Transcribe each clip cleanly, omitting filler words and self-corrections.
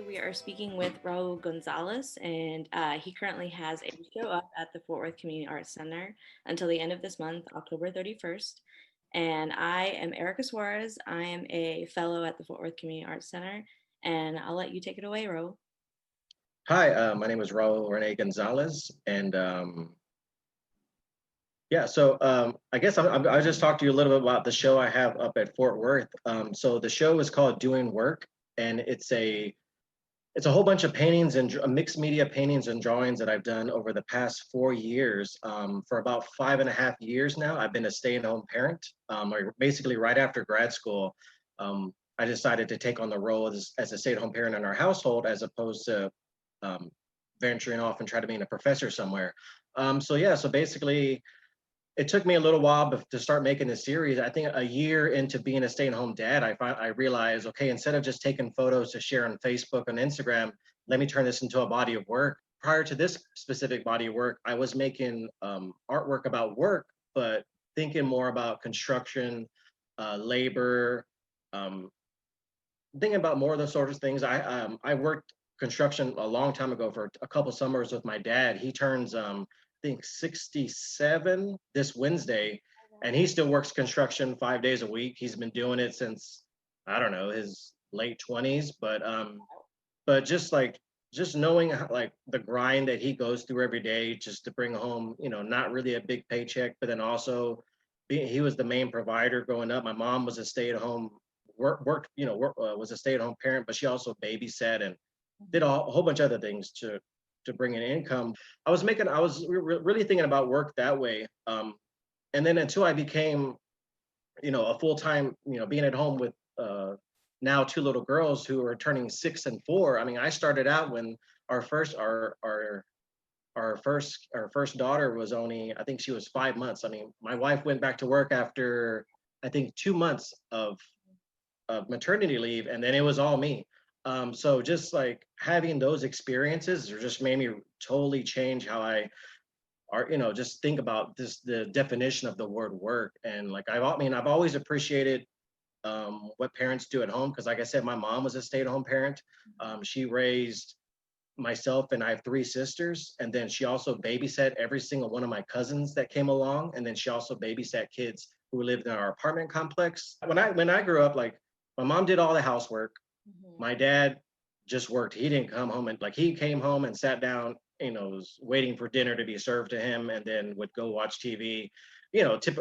we are speaking with Raul Gonzalez, and he currently has a show up at the Fort Worth Community Arts Center until the end of this month, October 31st. And I am Erica Suarez. I am a fellow at the Fort Worth Community Arts Center, and I'll let you take it away, Raul. Hi, my name is Raul Rene Gonzalez, and I guess I'll just talk to you a little bit about the show I have up at Fort Worth. So the show is called Doing Werk, and it's a whole bunch of paintings and mixed media paintings and drawings that I've done over the past 4 years. For about 5.5 years now, I've been a stay-at-home parent. Basically, right after grad school, I decided to take on the role as a stay-at-home parent in our household, as opposed to um, venturing off and try to be a professor somewhere. So basically, it took me a little while to start making this series. I think a year into being a stay-at-home dad, I realized, okay, instead of just taking photos to share on Facebook and Instagram, let me turn this into a body of work. Prior to this specific body of work, I was making artwork about work, but thinking more about construction, labor, um, thinking about more of those sorts of things. I worked construction a long time ago for a couple summers with my dad. He turns I think 67 this Wednesday, and he still works construction 5 days a week. He's been doing it since I don't know his late 20s, but just knowing like the grind that he goes through every day just to bring home, not really a big paycheck, but then also he was the main provider growing up. My mom was a stay-at-home was a stay-at-home parent, but she also babysat and did a whole bunch of other things to bring in income. I was really thinking about work that way. And then until I became, a full-time, being at home with now two little girls who are turning 6 and 4. I mean, I started out when our first our first daughter was only, I think she was 5 months. I mean, my wife went back to work after I think 2 months of maternity leave, and then it was all me. So just like having those experiences just made me totally change how just think about the definition of the word work. And like I've always appreciated what parents do at home, because like I said, my mom was a stay-at-home parent. She raised myself, and I have three sisters, and then she also babysat every single one of my cousins that came along, and then she also babysat kids who lived in our apartment complex. When I grew up, like my mom did all the housework. My dad just worked. He didn't come home, and like he came home and sat down, was waiting for dinner to be served to him, and then would go watch TV.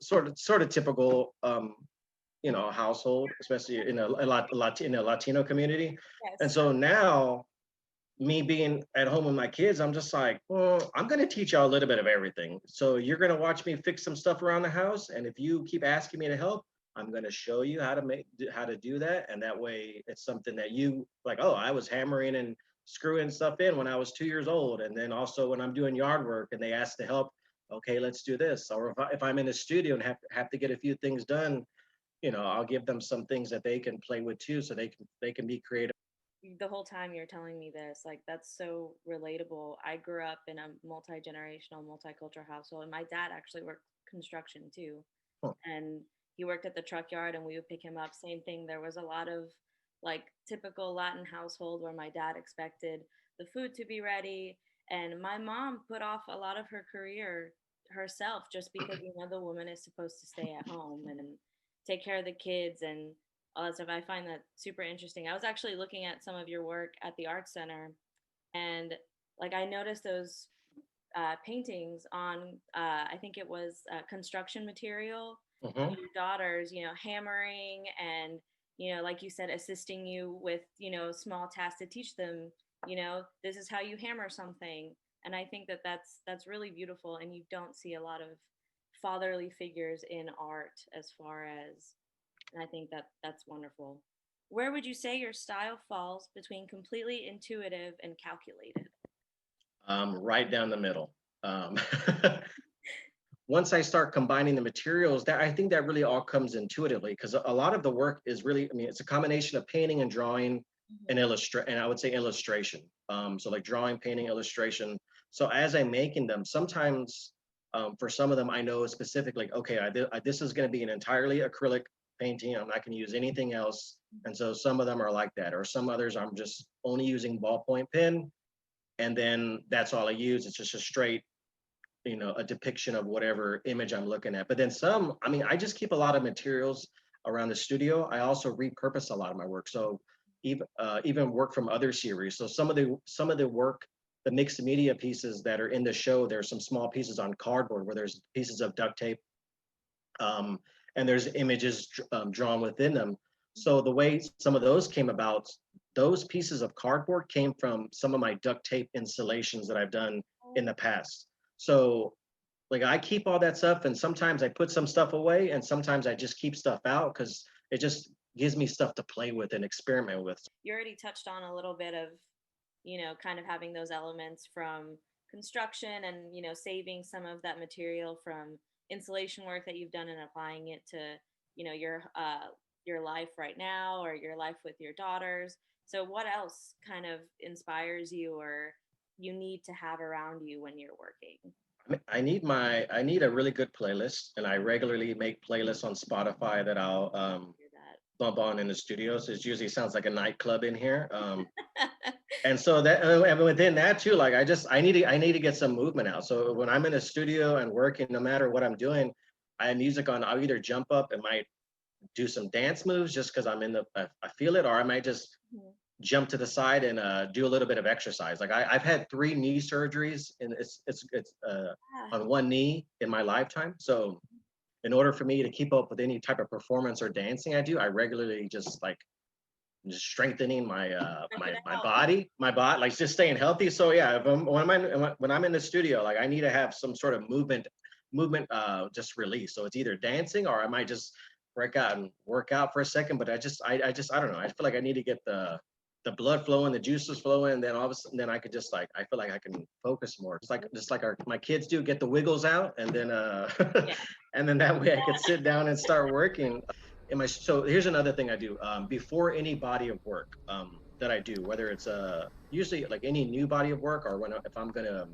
Sort of typical household, especially in a Latino community. And Yes. so now, me being at home with my kids, I'm just like, well, I'm going to teach y'all a little bit of everything. So you're going to watch me fix some stuff around the house, and if you keep asking me to help, I'm going to show you how to do that. And that way, it's something that you like. Oh, I was hammering and screwing stuff in when I was 2 years old, and then also when I'm doing yard work and they ask to help. Okay, let's do this. Or if I'm in the studio and have to get a few things done, I'll give them some things that they can play with too, so they can be creative. The whole time you're telling me this, like that's so relatable. I grew up in a multi-generational, multicultural household, and my dad actually worked construction too. Huh. And he worked at the truck yard, and we would pick him up. Same thing. There was a lot of like typical Latin household where my dad expected the food to be ready, and my mom put off a lot of her career herself just because the woman is supposed to stay at home and take care of the kids and all that stuff. I find that super interesting. I was actually looking at some of your work at the Art Center, and like I noticed those paintings on, I think it was construction material of Hmm. your daughters, hammering and, like you said, assisting you with, small tasks to teach them, this is how you hammer something. And I think that that's really beautiful. And you don't see a lot of fatherly figures in art as far as, and I think that that's wonderful. Where would you say your style falls between completely intuitive and calculated? Right down the middle. Um, Once I start combining the materials, that I think that really all comes intuitively, because a lot of the work is really, I mean, it's a combination of painting and drawing and Mhm. illustrate, and I would say illustration. So like drawing, painting, illustration. So as I'm making them, sometimes for some of them, I know specifically, okay, this is going to be an entirely acrylic painting. I'm not going to use anything else. And so some of them are like that, or some others I'm just only using ballpoint pen, and then that's all I use. It's just a straight, a depiction of whatever image I'm looking at. But then some, I mean, I just keep a lot of materials around the studio. I also repurpose a lot of my work. So even work from other series. So some of the work, the mixed media pieces that are in the show, there's some small pieces on cardboard where there's pieces of duct tape, um, and there's images drawn within them. So the way some of those came about, those pieces of cardboard came from some of my duct tape installations that I've done in the past. So like I keep all that stuff, and sometimes I put some stuff away, and sometimes I just keep stuff out because it just gives me stuff to play with and experiment with. You already touched on a little bit of, kind of having those elements from construction and, saving some of that material from installation work that you've done and applying it to, your life right now or your life with your daughters. So what else kind of inspires you or you need to have around you when you're working? I need a really good playlist, and I regularly make playlists on Spotify that I'll bump on in the studio. So it usually sounds like a nightclub in here. And so that, and within that too, like I need to get some movement out. So when I'm in the studio and working, no matter what I'm doing, I have music on. I'll either jump up and might do some dance moves just because I feel it, or I might just jump to the side and do a little bit of exercise. Like I've had 3 knee surgeries, and it's on one knee in my lifetime. So in order for me to keep up with any type of performance or dancing I do, I regularly just strengthening my body, like just staying healthy. So yeah, when I'm in the studio, like I need to have some sort of movement just release. So it's either dancing or I might just break out and work out for a second. But I don't know. I feel like I need to get the blood flowing, the juices flowing, and then all of a sudden, then I could just like I feel like I can focus more. Just like my kids do, get the wiggles out, and then Yeah. and then that way I could sit down and start working. So here's another thing I do before any body of work that I do, whether it's usually like any new body of work, or if I'm gonna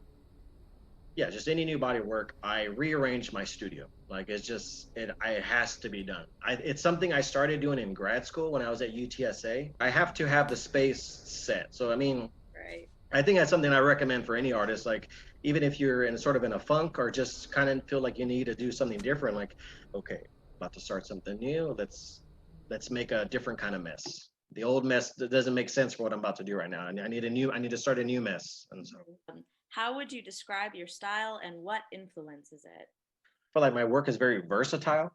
yeah, just any new body of work, I rearrange my studio. Like it has to be done. It's something I started doing in grad school when I was at UTSA. I have to have the space set. So I mean, Right. I think that's something I recommend for any artist. Like even if you're in a funk or just kind of feel like you need to do something different, like okay, about to start something new. Let's make a different kind of mess. The old mess that doesn't make sense for what I'm about to do right now. I need to start a new mess. And so How would you describe your style and what influences it? I feel like my work is very versatile.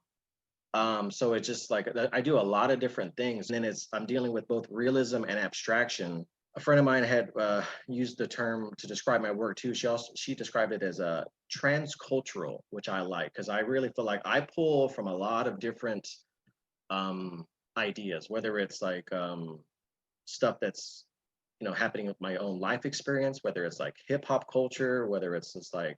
So it's just like I do a lot of different things. And then I'm dealing with both realism and abstraction. A friend of mine had used the term to describe my work too. She described it as a transcultural, which I like because I really feel like I pull from a lot of different um, ideas, whether it's like stuff that's happening with my own life experience, whether it's like hip hop culture, whether it's just like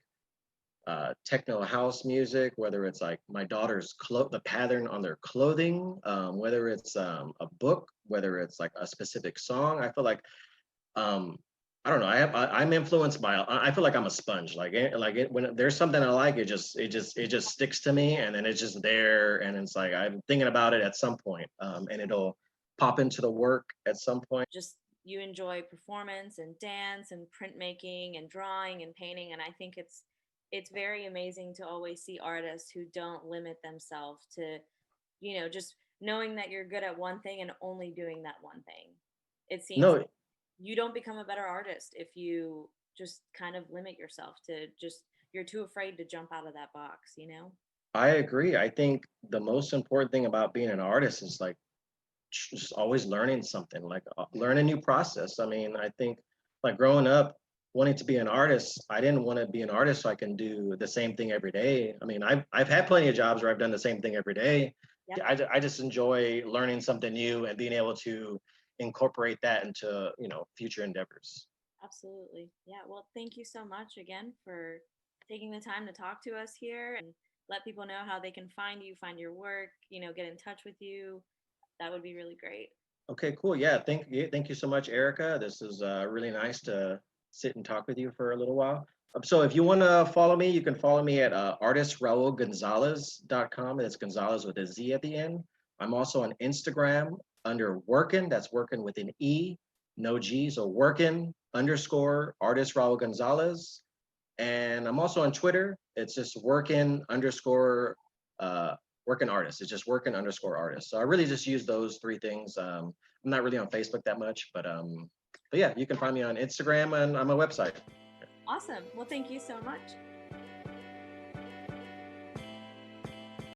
techno house music, whether it's like my daughter's the pattern on their clothing, whether it's a book, whether it's like a specific song. I feel like um, I don't know. I'm influenced by. I feel like I'm a sponge. When there's something I like, it just sticks to me, and then it's just there, and it's like I'm thinking about it at some point, and it'll pop into the work at some point. Just you enjoy performance and dance and printmaking and drawing and painting, and I think it's very amazing to always see artists who don't limit themselves to, just knowing that you're good at one thing and only doing that one thing. It seems No, you don't become a better artist if you just kind of limit yourself to just you're too afraid to jump out of that box. I agree. I think the most important thing about being an artist is like just always learning something, like learn a new process. I mean, I think like growing up wanting to be an artist, I didn't want to be an artist so I can do the same thing every day. I mean, I've had plenty of jobs where I've done the same thing every day. Yep. I just enjoy learning something new and being able to incorporate that into future endeavors. Absolutely. Yeah. Well, thank you so much again for taking the time to talk to us here and let people know how they can find your work, get in touch with you. That would be really great. Okay, cool. Yeah, thank you so much, Erica. This is really nice to sit and talk with you for a little while. So if you want to follow me, you can follow me at artistraulgonzalez.com. It's Gonzalez with a Z at the end. I'm also on Instagram under Werkin. That's Werkin with an E, no G. So Werkin underscore artist Raul Gonzalez. And I'm also on Twitter. It's just Werkin underscore Werkin artist. It's just Werkin underscore artist. So I really just use those three things. I'm not really on Facebook that much, but yeah, you can find me on Instagram and on my website. Awesome. Well, thank you so much.